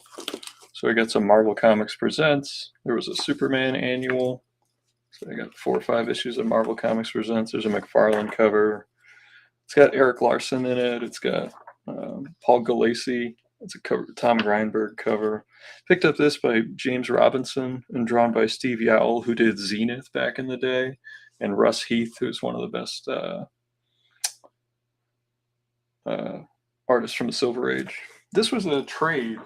So I got some Marvel Comics Presents. There was a Superman annual. So I got 4 or 5 issues of Marvel Comics Presents. There's a McFarlane cover. It's got Eric Larson in it. It's got Paul Gulacy. It's a cover, Tom Greinberg cover. Picked up this by James Robinson and drawn by Steve Yowell, who did Zenith back in the day, and Russ Heath, who's one of the best artists from the Silver Age. This was a trade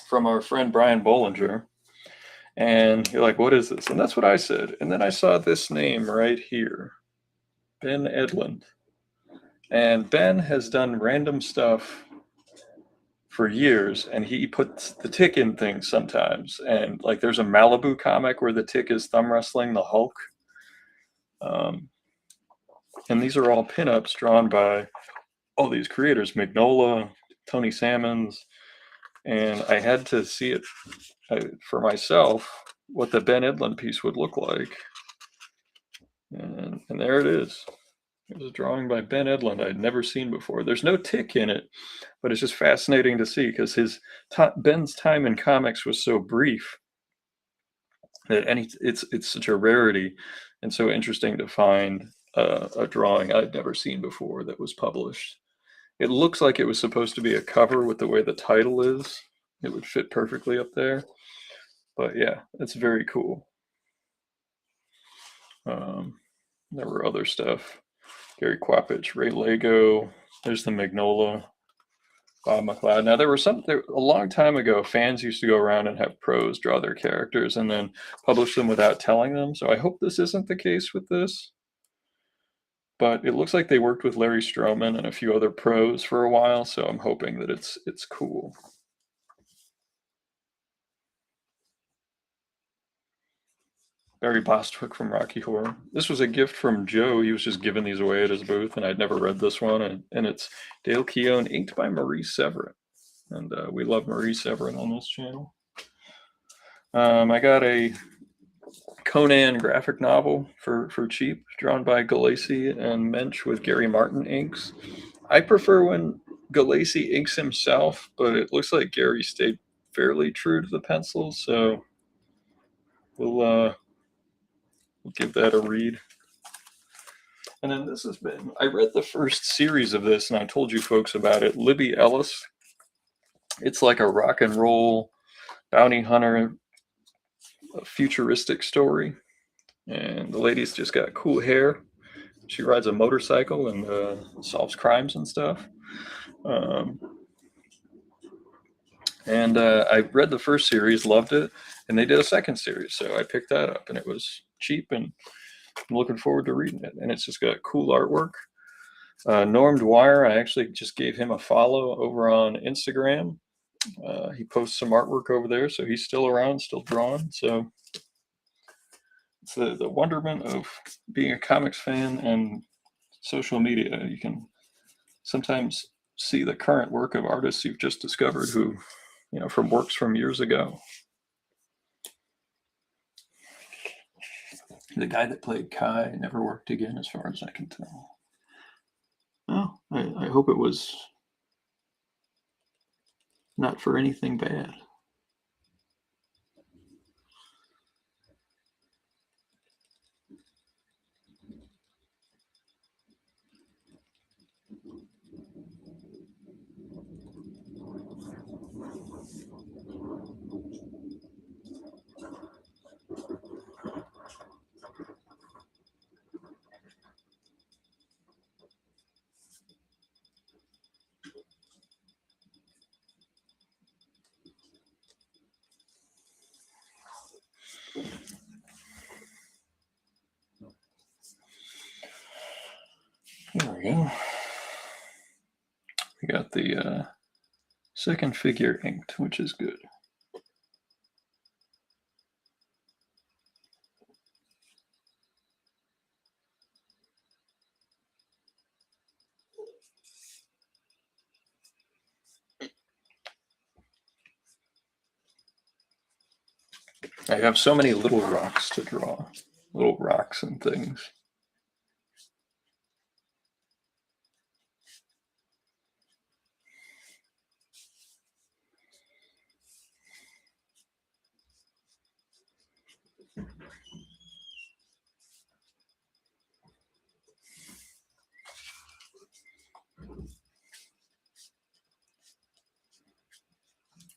from our friend Brian Bollinger. And you're like, what is this? And that's what I said. And then I saw this name right here, Ben Edlund. And Ben has done random stuff for years, and he puts the Tick in things sometimes. And like there's a Malibu comic where the Tick is thumb wrestling the Hulk. And these are all pinups drawn by all these creators, Mignola, Tony Salmons. And I had to see it for myself, what the Ben Edlund piece would look like. And there it is. It was a drawing by Ben Edlund I'd never seen before. There's no Tick in it, but it's just fascinating to see because Ben's time in comics was so brief that it's such a rarity and so interesting to find a drawing I'd never seen before that was published. It looks like it was supposed to be a cover with the way the title is. It would fit perfectly up there. But yeah, it's very cool. There were other stuff. Gary Quapich, Ray Lego. There's the Mignola, Bob McLeod. Now, a long time ago, fans used to go around and have pros draw their characters and then publish them without telling them. So I hope this isn't the case with this. But it looks like they worked with Larry Stroman and a few other pros for a while, so I'm hoping that it's cool. Barry Bostwick from Rocky Horror. This was a gift from Joe. He was just giving these away at his booth, and I'd never read this one. And it's Dale Keown, inked by Marie Severin. And we love Marie Severin on this channel. I got a Conan graphic novel for cheap, drawn by Gulacy and Mensch with Gary Martin inks. I prefer when Gulacy inks himself, but it looks like Gary stayed fairly true to the pencils, so we'll give that a read. And then this has been, I read the first series of this and I told you folks about it. Libby Ellis. It's like a rock and roll bounty hunter futuristic story. And the lady's just got cool hair. She rides a motorcycle and solves crimes and stuff. I read the first series, loved it, and they did a second series, so I picked that up, and it was cheap, and I'm looking forward to reading it, and it's just got cool artwork. Norm Dwyer, I actually just gave him a follow over on Instagram. He posts some artwork over there, so he's still around, still drawing. So it's the wonderment of being a comics fan and social media. You can sometimes see the current work of artists you've just discovered who, from works from years ago. The guy that played Kai never worked again, as far as I can tell. Oh, I hope it was not for anything bad. There we go. We got the second figure inked, which is good. I have so many little rocks to draw, little rocks and things.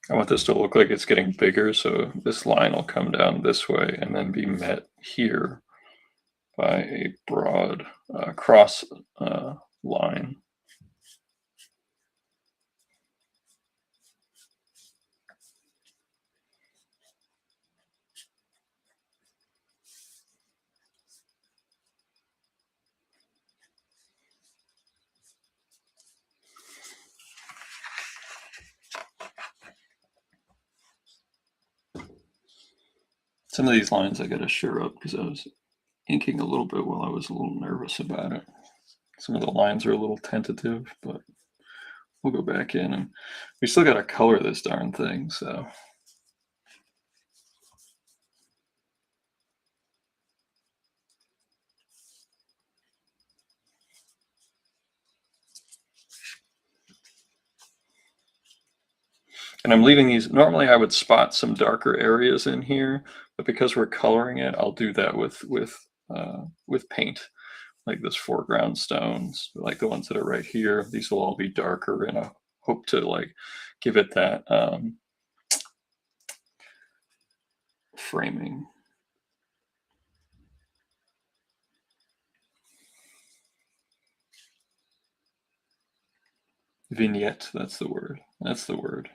I want this to look like it's getting bigger, so this line will come down this way and then be met here by a broad cross line. Some of these lines I got to shore up because I was inking a little bit while I was a little nervous about it. Some of the lines are a little tentative, but we'll go back in, and we still got to color this darn thing, so. And I'm leaving these, normally I would spot some darker areas in here, but because we're coloring it, I'll do that with paint, like this foreground stones, like the ones that are right here. These will all be darker, and I hope to like give it that framing. Vignette, that's the word. That's the word.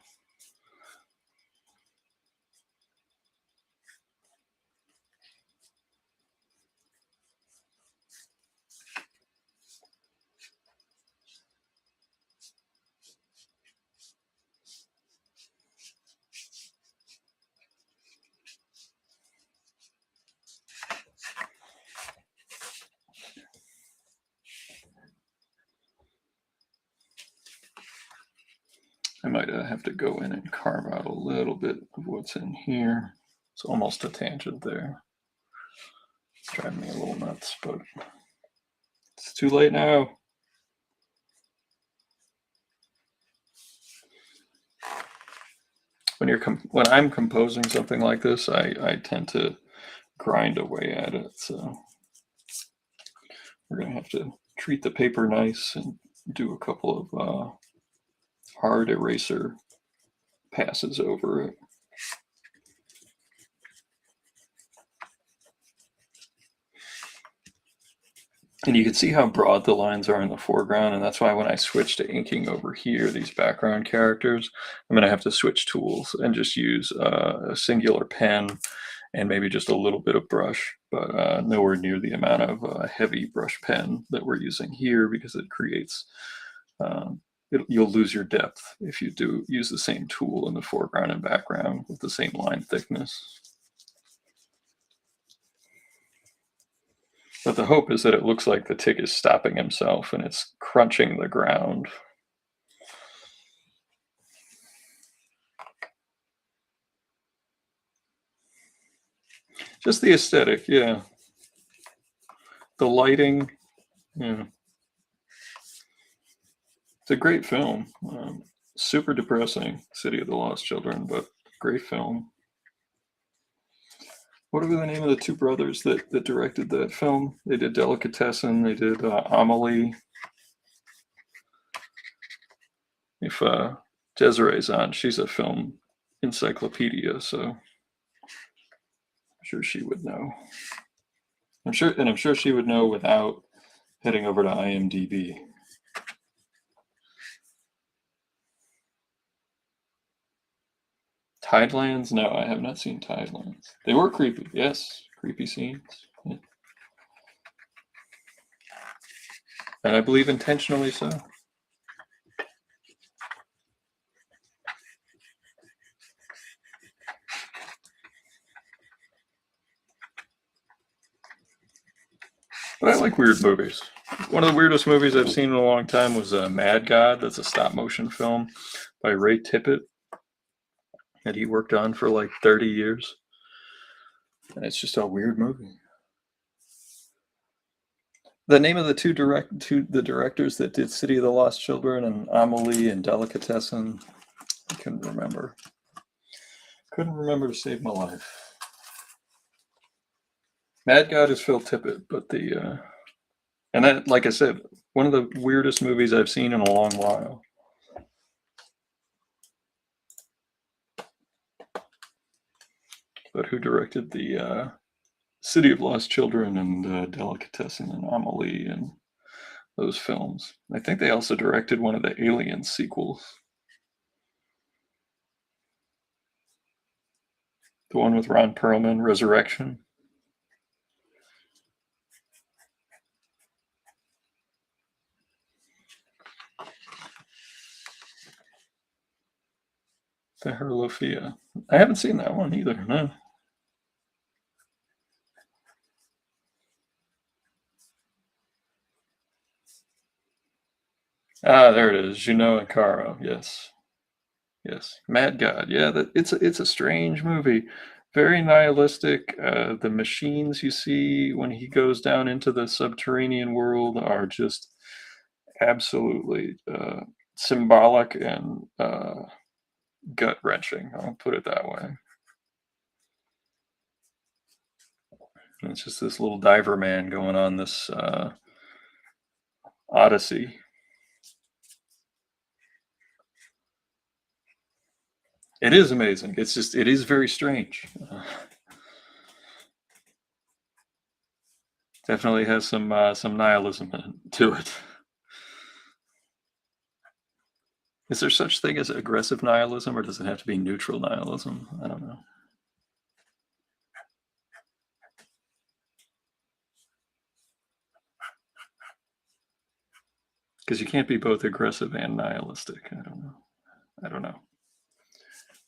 I might have to go in and carve out a little bit of what's in here. It's almost a tangent there. It's driving me a little nuts, but it's too late now. When I'm composing something like this, I tend to grind away at it. So we're gonna have to treat the paper nice and do a couple of hard eraser passes over it. And you can see how broad the lines are in the foreground, and that's why when I switch to inking over here, these background characters, I'm going to have to switch tools and just use a singular pen and maybe just a little bit of brush, but nowhere near the amount of heavy brush pen that we're using here, because it creates you'll lose your depth if you do use the same tool in the foreground and background with the same line thickness. But the hope is that it looks like the tick is stopping himself and it's crunching the ground. Just the aesthetic, yeah. The lighting, yeah. It's a great film. Super depressing, City of the Lost Children, but great film. What were the name of the two brothers that directed that film? They did Delicatessen, they did Amelie. If Desiree's on, she's a film encyclopedia, so I'm sure she would know. I'm sure she would know without heading over to IMDb. Tidelands? No, I have not seen Tidelands. They were creepy, yes. Creepy scenes. Yeah. And I believe intentionally so. But I like weird movies. One of the weirdest movies I've seen in a long time was Mad God. That's a stop motion film by Ray Tippett that he worked on for like 30 years. And it's just a weird movie. The name of the two directors that did City of the Lost Children and Amelie and Delicatessen, I couldn't remember. Couldn't remember to save my life. Mad God is Phil Tippett, but and that, like I said, one of the weirdest movies I've seen in a long while. But who directed the City of Lost Children and Delicatessen and Amelie and those films? I think they also directed one of the Alien sequels. The one with Ron Perlman, Resurrection. The Herlophia. I haven't seen that one either, no. Ah, there it is. Juno and Caro. Yes. Yes. Mad God. Yeah, it's a strange movie. Very nihilistic. The machines you see when he goes down into the subterranean world are just absolutely symbolic and gut wrenching. I'll put it that way. And it's just this little diver man going on this odyssey. It is amazing. It's just, it is very strange. Definitely has some nihilism to it. Is there such thing as aggressive nihilism, or does it have to be neutral nihilism? I don't know. Because you can't be both aggressive and nihilistic. I don't know. I don't know.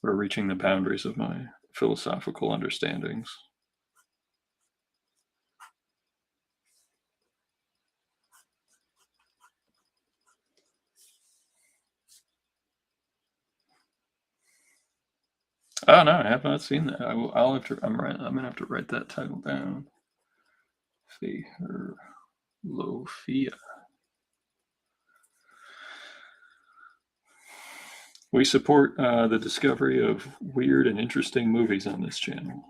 We're reaching the boundaries of my philosophical understandings. Oh no, I have not seen that. I'll have to. I'm gonna have to write that title down. Lophia. We support the discovery of weird and interesting movies on this channel.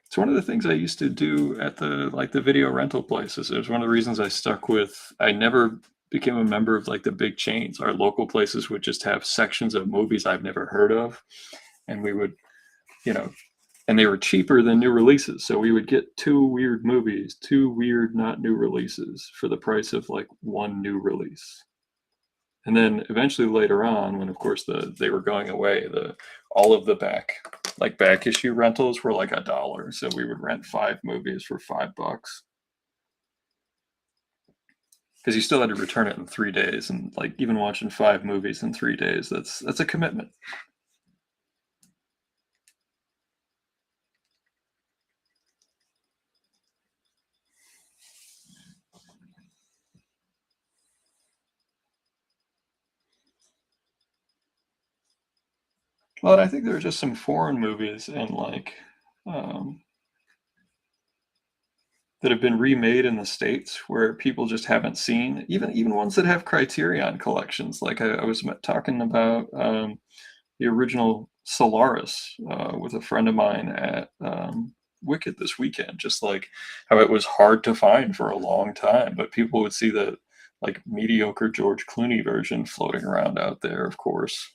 It's one of the things I used to do at the video rental places. It was one of the reasons I stuck with. I never became a member of like the big chains. Our local places would just have sections of movies I've never heard of, and we would, and they were cheaper than new releases. So we would get two weird movies, two weird not new releases for the price of like one new release. And then eventually later on, when of course they were going away, all of the back issue rentals were like $1. So we would rent 5 movies for $5 because you still had to return it in 3 days. And like even watching 5 movies in 3 days, that's a commitment. Well, and I think there are just some foreign movies and like that have been remade in the States where people just haven't seen, even ones that have Criterion collections. Like I was talking about the original Solaris with a friend of mine at Wicked this weekend, just like how it was hard to find for a long time, but people would see the like mediocre George Clooney version floating around out there, of course.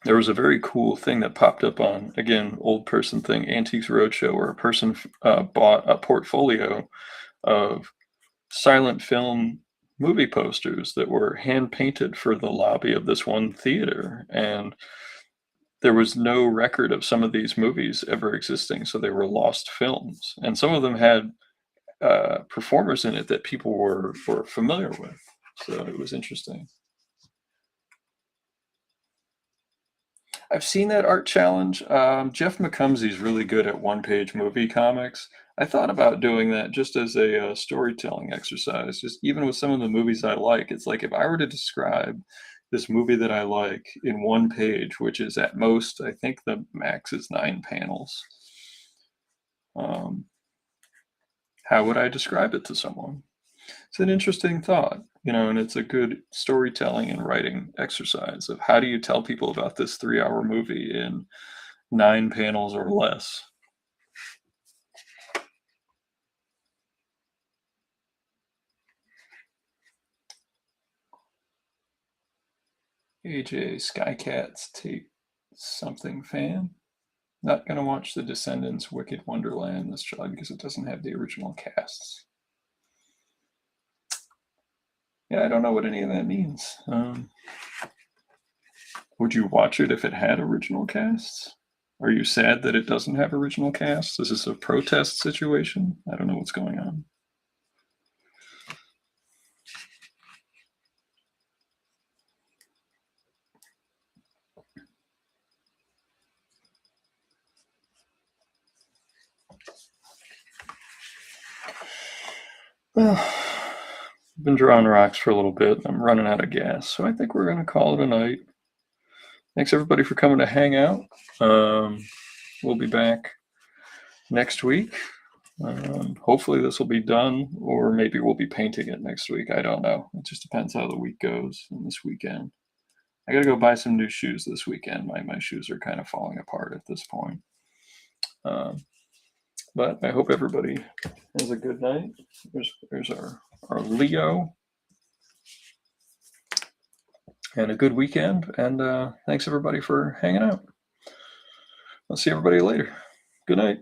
There was a very cool thing that popped up on, again, old person thing, Antiques Roadshow, where a person bought a portfolio of silent film movie posters that were hand painted for the lobby of this one theater. And there was no record of some of these movies ever existing, so they were lost films. And some of them had performers in it that people were familiar with. So it was interesting. I've seen that art challenge. Jeff McComsey's really good at one-page movie comics. I thought about doing that just as a storytelling exercise. Just even with some of the movies I like, it's like if I were to describe this movie that I like in one page, which is at most, I think the max is 9 panels. Um, how would I describe it to someone? It's an interesting thought, and it's a good storytelling and writing exercise of how do you tell people about this 3-hour movie in 9 panels or less. AJ Skycats Take Something fan. Not gonna watch The Descendants Wicked Wonderland this child because it doesn't have the original casts. Yeah, I don't know what any of that means. Would you watch it if it had original casts? Are you sad that it doesn't have original casts? Is this a protest situation? I don't know what's going on. Well, I've been drawing rocks for a little bit. I'm running out of gas, so I think we're going to call it a night. Thanks everybody for coming to hang out. We'll be back next week. Hopefully this will be done, or maybe we'll be painting it next week. I don't know. It just depends how the week goes and this weekend. I got to go buy some new shoes this weekend. My shoes are kind of falling apart at this point. But I hope everybody has a good night. There's our Leo. And a good weekend. And thanks everybody for hanging out. I'll see everybody later. Good night.